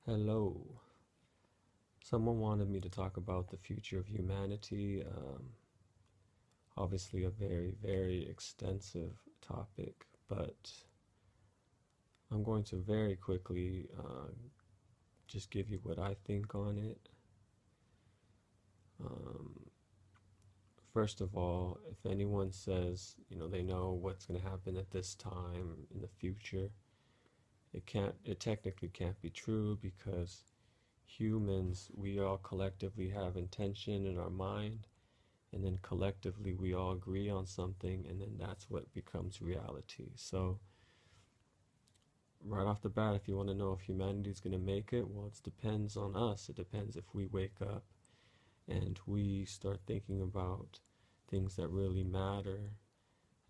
Hello. Someone wanted me to talk about the future of humanity. Obviously, a very, very extensive topic, but I'm going to very quickly just give you what I think on it. Um, First of all, if anyone says, they know what's going to happen at this time in the future, it technically can't be true because humans, we all collectively have intention in our mind, and then collectively we all agree on something, and then that's what becomes reality. So right off the bat, if you want to know if humanity is going to make it, well, it depends on us. It depends if we wake up and we start thinking about things that really matter,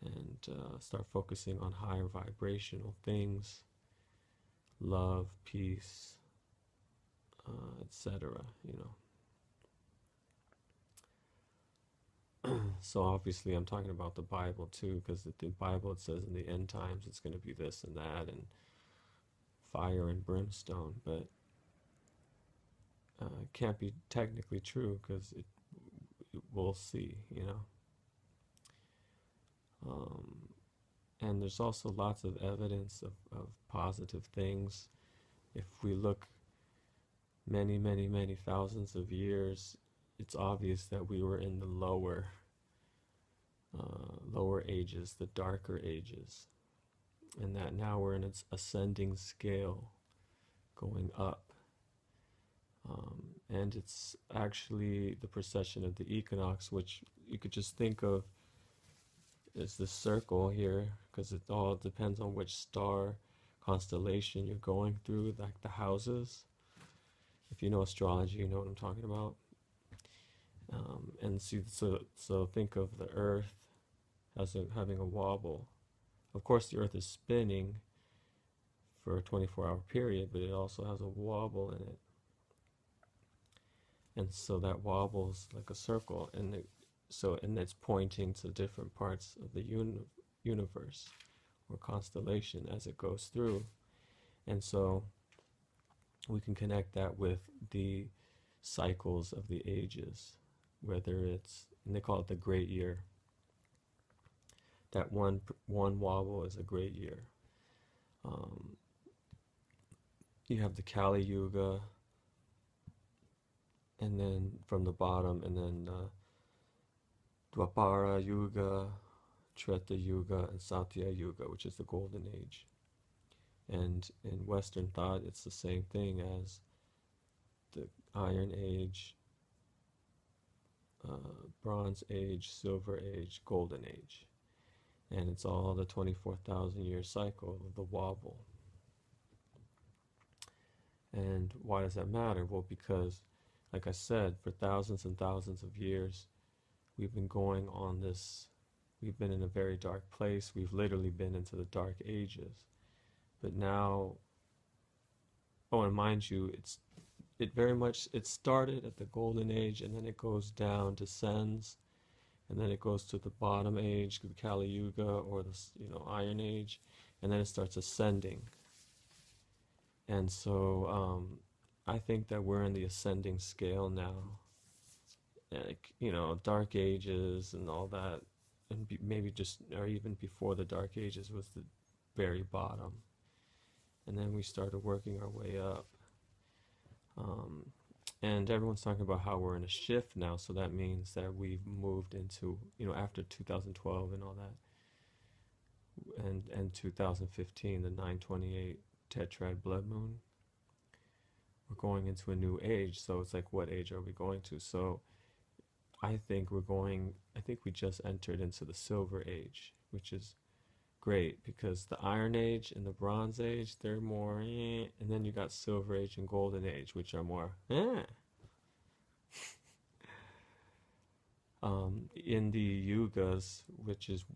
and start focusing on higher vibrational things, love, peace, etc. you know So obviously, I'm talking about the Bible too, because the Bible, it says in the end times it's going to be this and that and fire and brimstone, but it can't be technically true because we'll see. Um, and there's also lots of evidence of positive things. If we look many, many, many thousands of years, it's obvious that we were in the lower ages, the darker ages, and that now we're in its ascending scale, going up. And it's actually the precession of the equinox, which you could just think of as this circle here, because it all depends on which star constellation you're going through, like the houses. If you know astrology, you know what I'm talking about. And see, so think of the Earth as having a wobble. Of course, the Earth is spinning for a 24-hour period, but it also has a wobble in it. And so that wobbles like a circle, and it's pointing to different parts of the universe or constellation as it goes through. And so we can connect that with the cycles of the ages, whether it's, and they call it the great year. That one wobble is a great year. Um, you have the Kali Yuga, and then from the bottom, and then Dwapara Yuga, Treta Yuga, and Satya Yuga, which is the Golden Age. And in Western thought, it's the same thing as the Iron Age, Bronze Age, Silver Age, Golden Age. And it's all the 24,000 year cycle of the wobble. And why does that matter? Well, because, like I said, for thousands and thousands of years, we've been going on this, we've been in a very dark place. We've literally been into the dark ages. But now, oh, and mind you, it started at the golden age, and then it goes down, descends, and then it goes to the bottom age, the Kali Yuga, or the Iron Age, and then it starts ascending. And so I think that we're in the ascending scale now. Like, dark ages and all that, and maybe just, or even before the dark ages was the very bottom. And then we started working our way up. Um, and everyone's talking about how we're in a shift now, so that means that we've moved into, after 2012 and all that, and 2015, the 928 tetrad blood moon, we're going into a new age. So it's like, what age are we going to? So I think we just entered into the Silver Age, which is great because the Iron Age and the Bronze Age, they're more, and then you got Silver Age and Golden Age, which are more, in the Yugas, which is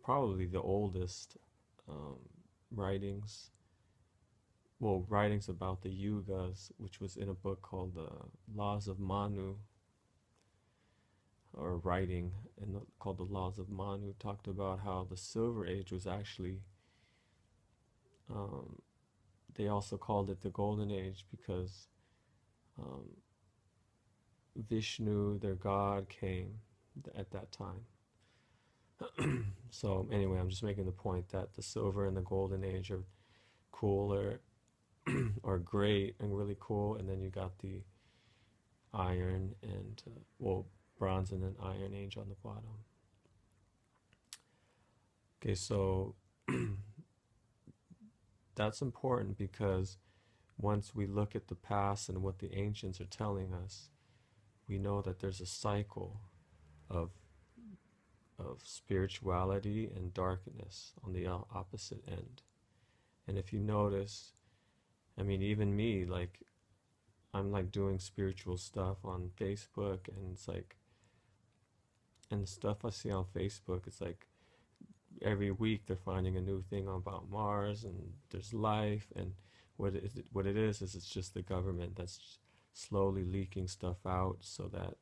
probably the oldest um, writings, well, writings about the Yugas, which was in a book called the Laws of Manu, or writing called the Laws of Manu, talked about how the Silver Age was actually, um, they also called it the Golden Age because um, Vishnu, their god, came at that time. So anyway, I'm just making the point that the Silver and the Golden Age are cooler or great and really cool, and then you got the Iron and well, Bronze and then Iron Age on the bottom. Okay, so that's important because once we look at the past and what the ancients are telling us, we know that there's a cycle of spirituality and darkness on the opposite end. And if you notice, I mean, even me, like, I'm like doing spiritual stuff on Facebook, and it's like, and the stuff I see on Facebook, it's like every week they're finding a new thing about Mars and there's life, and what it is it's just the government that's slowly leaking stuff out so that,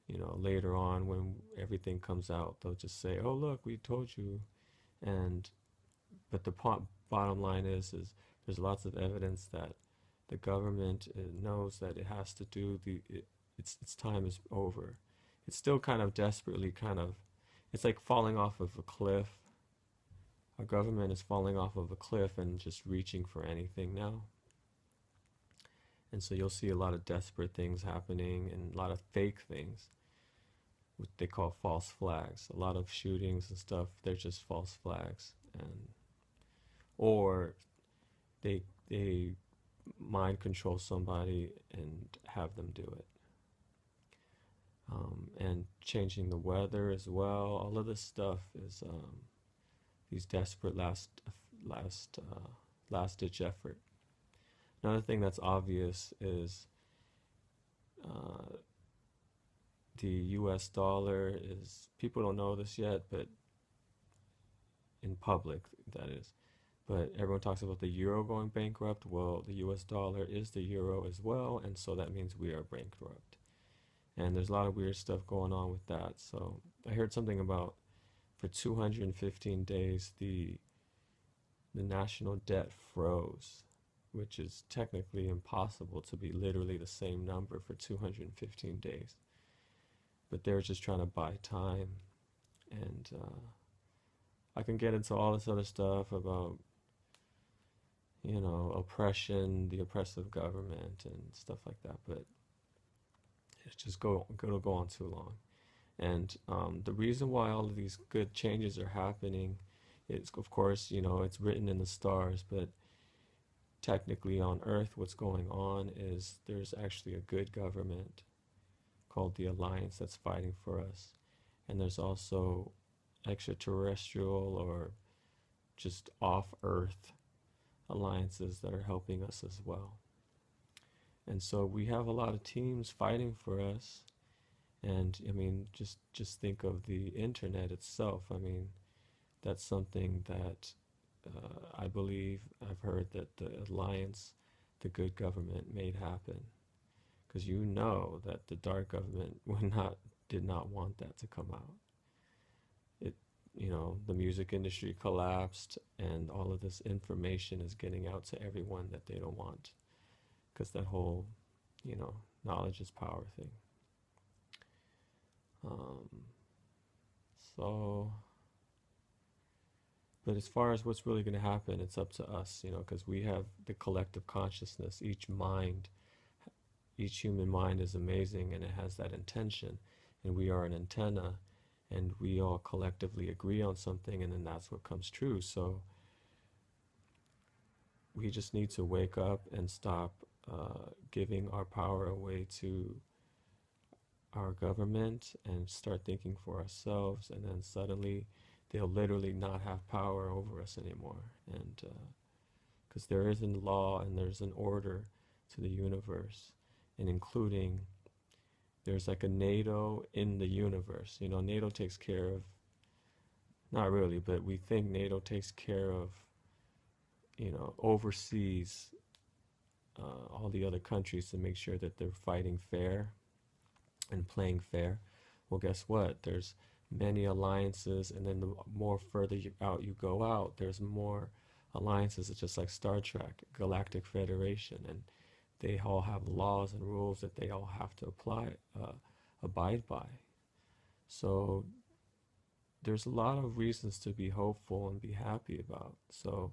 you know, later on when everything comes out, they'll just say, "Oh, look, we told you." And but the bottom line is there's lots of evidence that the government knows that it has to do its time is over. It's still kind of desperately kind of, it's like falling off of a cliff. Our government is falling off of a cliff and just reaching for anything now. And so you'll see a lot of desperate things happening and a lot of fake things, what they call false flags. A lot of shootings and stuff, they're just false flags. And or they mind control somebody and have them do it. And changing the weather as well. All of this stuff is these desperate last ditch effort. Another thing that's obvious is the U.S. dollar is, people don't know this yet, but in public, that is. But everyone talks about the euro going bankrupt. Well, the US dollar is the euro as well, and so that means we are bankrupt. And there's a lot of weird stuff going on with that. So I heard something about for 215 days the national debt froze, which is technically impossible to be literally the same number for 215 days. But they're just trying to buy time. And I can get into all this other stuff about, you know, oppression, the oppressive government, and stuff like that, but it's just it'll go on too long. And the reason why all of these good changes are happening is, of course, you know, it's written in the stars, but technically on Earth, what's going on is there's actually a good government called the Alliance that's fighting for us, and there's also extraterrestrial or just off-Earth alliances that are helping us as well. And so we have a lot of teams fighting for us. And I mean, just think of the internet itself. I mean, that's something that I believe I've heard that the alliance, the good government, made happen. Because you know that the dark government did not want that to come out. You know, the music industry collapsed, and all of this information is getting out to everyone that they don't want, because that whole, you know, knowledge is power thing. Um, so, but as far as what's really going to happen, it's up to us, you know, because we have the collective consciousness. Each human mind is amazing, and it has that intention, and we are an antenna, and we all collectively agree on something, and then that's what comes true. So we just need to wake up and stop giving our power away to our government and start thinking for ourselves, and then suddenly they'll literally not have power over us anymore. And because there is a law and there's an order to the universe, and including there's like a NATO in the universe. You know, NATO takes care of, not really, but we think NATO takes care of, you know, oversees all the other countries to make sure that they're fighting fair and playing fair. Well, guess what? There's many alliances, and then the more further out you go out, there's more alliances are just like Star Trek, Galactic Federation, and they all have laws and rules that they all have to abide by. So there's a lot of reasons to be hopeful and be happy about. So,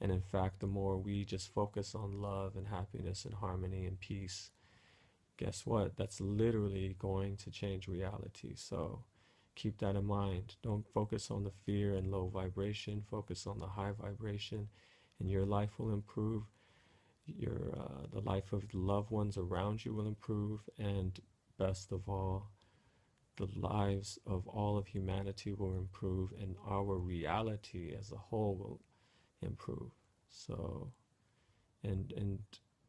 and in fact, the more we just focus on love and happiness and harmony and peace, guess what? That's literally going to change reality. So keep that in mind. Don't focus on the fear and low vibration. Focus on the high vibration, and your life will improve. The life of the loved ones around you will improve, and best of all, the lives of all of humanity will improve, and our reality as a whole will improve. So, and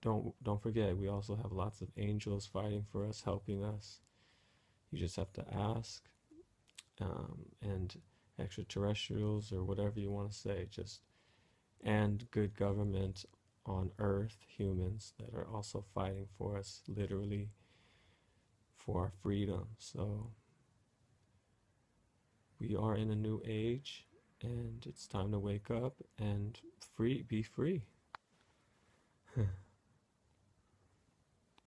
don't forget, we also have lots of angels fighting for us, helping us. You just have to ask, and extraterrestrials or whatever you want to say, just and good government on Earth, humans that are also fighting for us, literally for our freedom. So we are in a new age, and it's time to wake up and be free.